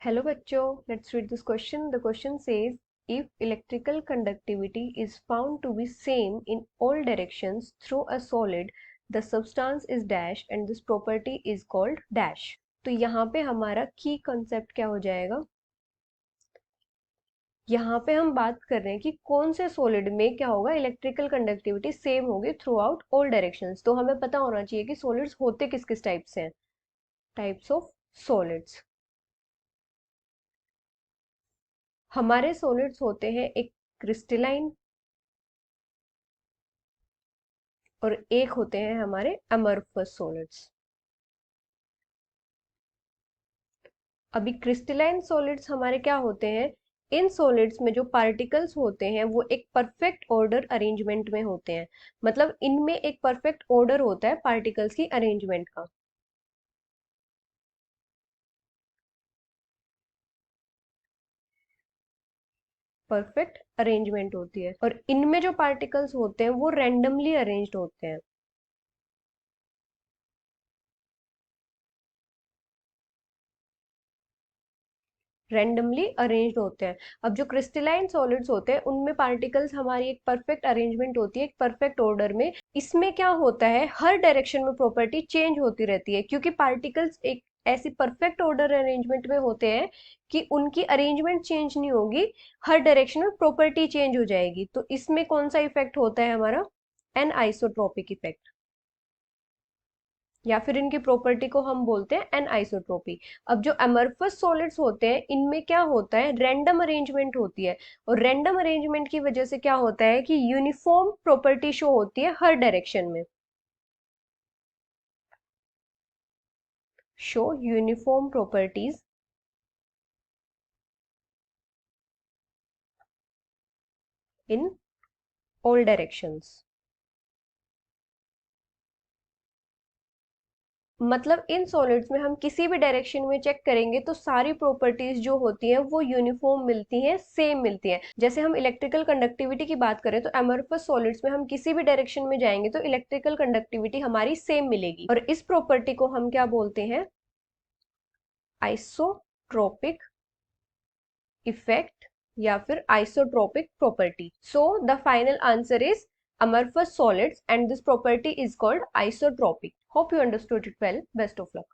Hello बच्चों, let's read this question. The question says, if electrical conductivity is found to be same in all directions through a solid, the substance is dash and this property is called dash. तो यहाँ पे हमारा की concept क्या हो जाएगा? यहाँ पे हम बात कर रहे हैं कि कौन से सॉलिड में क्या होगा, इलेक्ट्रिकल कंडक्टिविटी सेम होगी थ्रू आउट ऑल डायरेक्शंस। तो हमें पता होना चाहिए कि सॉलिड्स होते किस किस टाइप से हैं। टाइप्स ऑफ सॉलिड्स, हमारे सॉलिड्स होते हैं एक क्रिस्टलाइन और एक होते हैं हमारे अमorphous सॉलिड्स। अभी क्रिस्टलाइन सॉलिड्स हमारे क्या होते हैं, इन सॉलिड्स में जो पार्टिकल्स होते हैं वो एक परफेक्ट ऑर्डर अरेंजमेंट में होते हैं। मतलब इनमें एक परफेक्ट ऑर्डर होता है पार्टिकल्स की अरेंजमेंट का। परफेक्ट अरेंजमेंट होती है और इनमें जो पार्टिकल्स होते हैं वो रैंडमली अरेंज्ड होते हैं। रैंडमली अरेंज्ड होते हैं। अब जो क्रिस्टलाइन सॉलिड्स होते हैं उनमें पार्टिकल्स हमारी एक परफेक्ट अरेंजमेंट होती है, एक परफेक्ट ऑर्डर में। इसमें क्या होता है, हर डायरेक्शन में प्रॉपर्टी चेंज होती रहती है क्योंकि पार्टिकल्स एक ऐसी परफेक्ट ऑर्डर अरेंजमेंट में होते हैं कि उनकी अरेंजमेंट चेंज नहीं होगी, हर डायरेक्शन में प्रॉपर्टी चेंज हो जाएगी। तो इसमें कौन सा इफेक्ट होता है हमारा, एन आइसोट्रोपिक इफेक्ट, या फिर इनकी प्रॉपर्टी को हम बोलते हैं एनआइसोट्रोपी। अब जो अमorphous सॉलिड्स होते हैं इनमें क्या होता है, रैंडम अरेंजमेंट होती है और रैंडम अरेंजमेंट की वजह से क्या होता है कि यूनिफॉर्म प्रॉपर्टी शो होती है हर डायरेक्शन में। Show uniform properties in all directions. मतलब इन सॉलिड्स में हम किसी भी डायरेक्शन में चेक करेंगे तो सारी प्रॉपर्टीज जो होती हैं वो यूनिफॉर्म मिलती हैं, सेम मिलती हैं। जैसे हम इलेक्ट्रिकल कंडक्टिविटी की बात करें तो अमorphous सॉलिड्स में हम किसी भी डायरेक्शन में जाएंगे तो इलेक्ट्रिकल कंडक्टिविटी हमारी सेम मिलेगी और इस प्रॉपर्टी को हम क्या बोलते हैं, आइसोट्रोपिक इफेक्ट या फिर isotropic property. So the final answer is amorphous solids and this property is called isotropic. Hope you understood it well. Best of luck.